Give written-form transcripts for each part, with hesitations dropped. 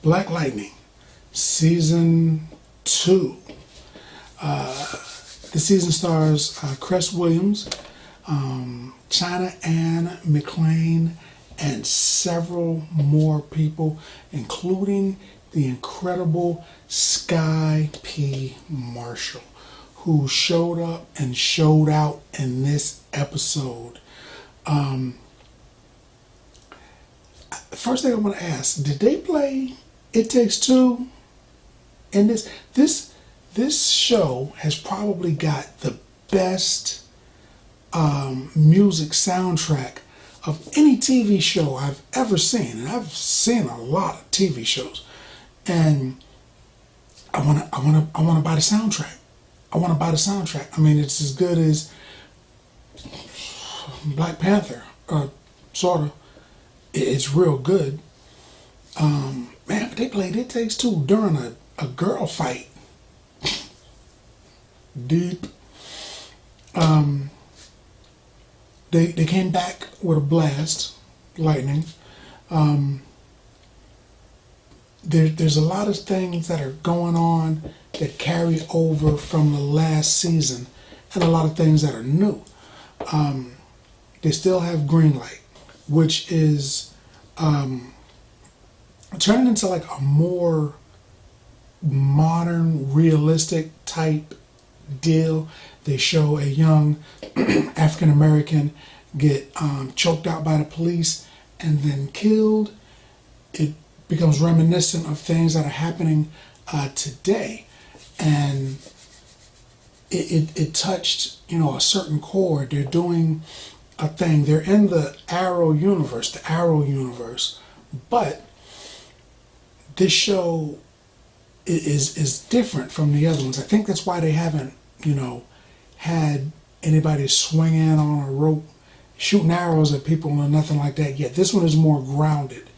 Black Lightning, Season 2. The season stars Cress Williams, China Ann McClain, and several more people, including the incredible Skye P. Marshall, who showed up and showed out in this episode. First thing I want to ask, did they play It Takes Two in this? This show has probably got the best music soundtrack of any TV show I've ever seen, and I've seen a lot of TV shows, and I want to buy the soundtrack. I want to buy the soundtrack. I mean, it's as good as Black Panther, sort of. It's real good. Man, but they played It Takes Two during a girl fight. Deep. They came back with a blast, lightning. There's a lot of things that are going on that carry over from the last season, and a lot of things that are new. They still have Greenlight, which is turning into like a more modern, realistic type deal. They show a young African American get choked out by the police and then killed. It becomes reminiscent of things that are happening today, and it touched a certain chord. They're doing a thing. They're in the Arrow universe, but this show is different from the other ones. I think that's why they haven't had anybody swinging on a rope, shooting arrows at people or nothing like that yet. This one is more grounded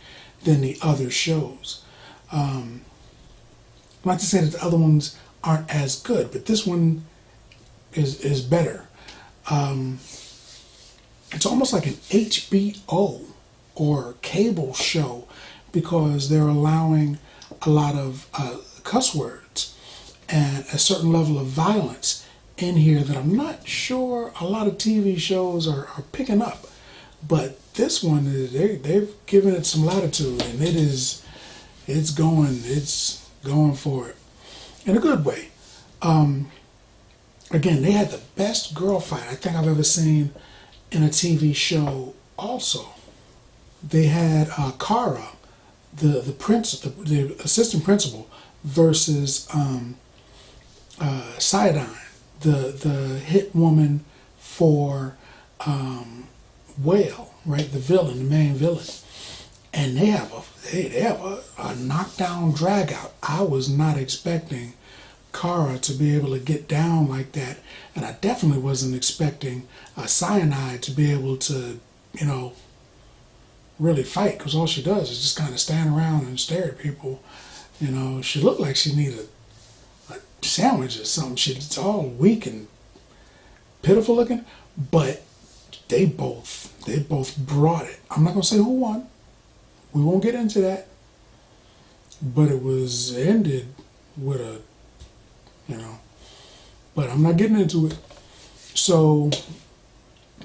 than the other shows. Not to say that the other ones aren't as good, but this one is better. It's almost like an HBO or cable show, because they're allowing a lot of cuss words and a certain level of violence in here that I'm not sure a lot of TV shows are picking up. But this one, they've given it some latitude, and it's going for it in a good way. Again, they had the best girl fight I think I've ever seen in a TV show. Also, they had Kara, the assistant principal, versus Sayadine, the hit woman for Whale, right? The main villain, and they have a knockdown drag out. I was not expecting Kara to be able to get down like that, and I definitely wasn't expecting Cyanide to be able to, really fight, because all she does is just kind of stand around and stare at people. She looked like she needed a sandwich or something. She's all weak and pitiful looking, but they both brought it. I'm not gonna say who won. We won't get into that, but it was ended with a, but I'm not getting into it. So,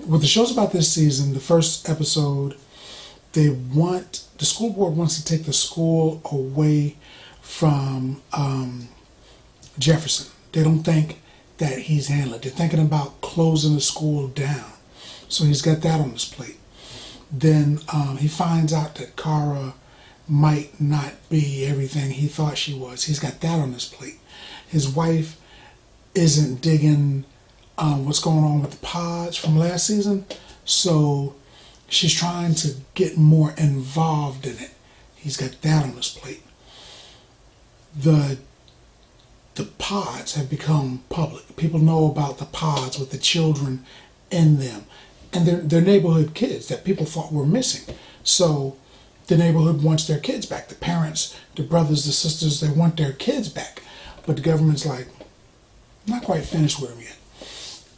what the show's about this season, the first episode, the school board wants to take the school away from Jefferson. They don't think that he's handled it. They're thinking about closing the school down. So he's got that on his plate. Then he finds out that Kara might not be everything he thought she was. He's got that on his plate. His wife isn't digging what's going on with the pods from last season, so she's trying to get more involved in it. He's got that on his plate. The pods have become public. People know about the pods with the children in them, and they're neighborhood kids that people thought were missing. So the neighborhood wants their kids back. The parents, the brothers, the sisters, they want their kids back. But the government's like, not quite finished with them yet.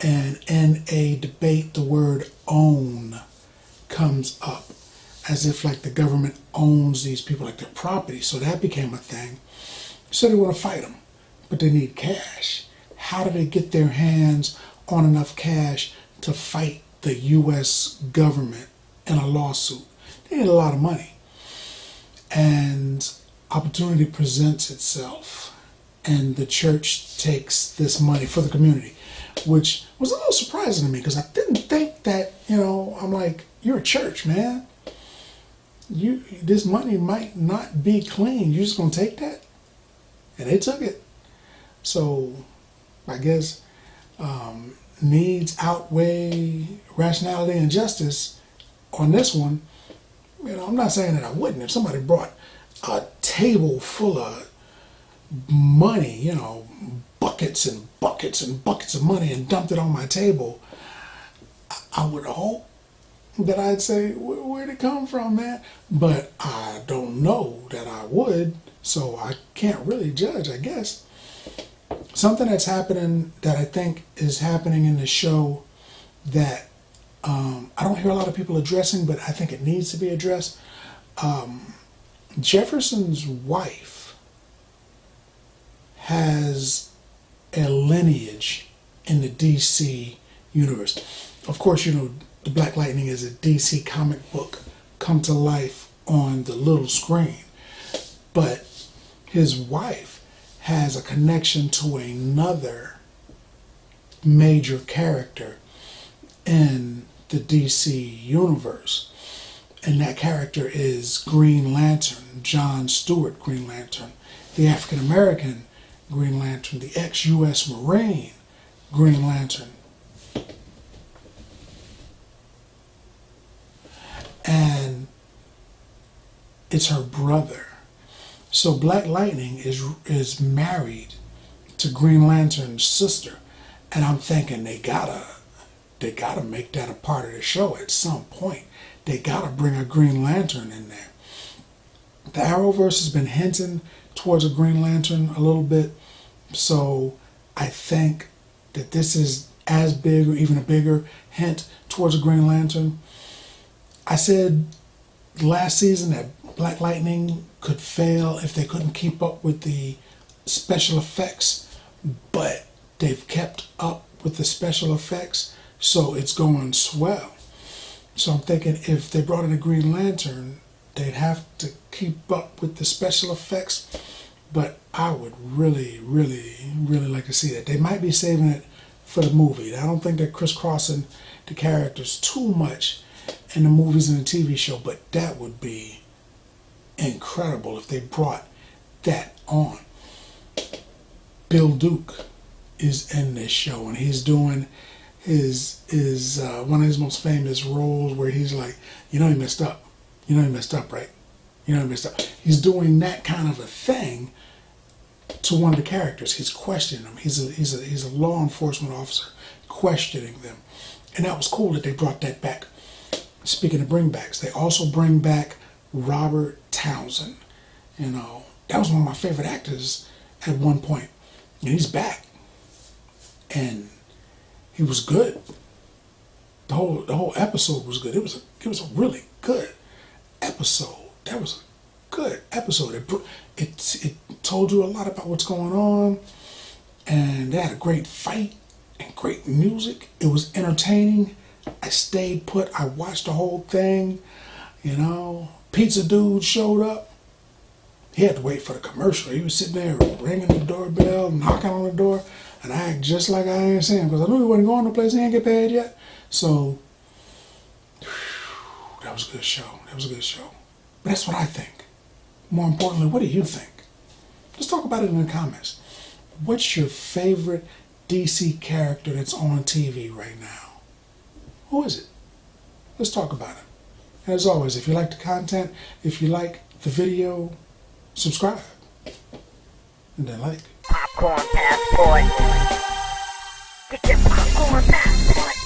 And in a debate, the word own comes up as if like the government owns these people like their property. So that became a thing. So they want to fight them, but they need cash. How do they get their hands on enough cash to fight the U.S. government in a lawsuit? They need a lot of money. And opportunity presents itself, and the church takes this money for the community, which was a little surprising to me because I didn't think that, I'm like, you're a church, man. This money might not be clean. You're just going to take that? And they took it. So I guess needs outweigh rationality and justice on this one. I'm not saying that I wouldn't. If somebody brought a table full of money, buckets and buckets and buckets of money and dumped it on my table, I would hope that I'd say, where'd it come from, man? But I don't know that I would, so I can't really judge, I guess. Something that's happening that I think is happening in the show that I don't hear a lot of people addressing, but I think it needs to be addressed. Jefferson's wife has a lineage in the DC universe. Of course, the Black Lightning is a DC comic book come to life on the little screen. But his wife has a connection to another major character in the DC universe. And that character is Green Lantern, John Stewart Green Lantern, the African American Green Lantern, the ex-U.S. Marine Green Lantern. And it's her brother. So Black Lightning is married to Green Lantern's sister. And I'm thinking they gotta make that a part of the show at some point. They gotta bring a Green Lantern in there. The Arrowverse has been hinting towards a Green Lantern a little bit. So I think that this is as big or even a bigger hint towards a Green Lantern. I said last season that Black Lightning could fail if they couldn't keep up with the special effects, but they've kept up with the special effects, so it's going swell. So I'm thinking if they brought in a Green Lantern, they'd have to keep up with the special effects, but I would really, really, really like to see that. They might be saving it for the movie. I don't think they're crisscrossing the characters too much in the movies and the TV show, but that would be incredible if they brought that on. Bill Duke is in this show, and he's doing his one of his most famous roles where he's like, he messed up. He messed up, right? He messed up. He's doing that kind of a thing to one of the characters. He's questioning them. He's a law enforcement officer questioning them, and that was cool that they brought that back. Speaking of bringbacks, they also bring back Robert Townsend. That was one of my favorite actors at one point, and he's back, and he was good. The whole episode was good. It was a really good episode. That was a good episode. It told you a lot about what's going on, and they had a great fight and great music. It was entertaining. I stayed put. I watched the whole thing. Pizza dude showed up. He had to wait for the commercial. He was sitting there ringing the doorbell, knocking on the door, and I act just like I ain't seen him because I knew he wasn't going to place. He ain't get paid yet. So that was a good show. But that's what I think. More importantly, what do you think? Let's talk about it in the comments. What's your favorite DC character that's on TV right now? Who is it? Let's talk about it. And as always, if you like the content, if you like the video, subscribe. And then like. Popcorn passport. Get your popcorn passport.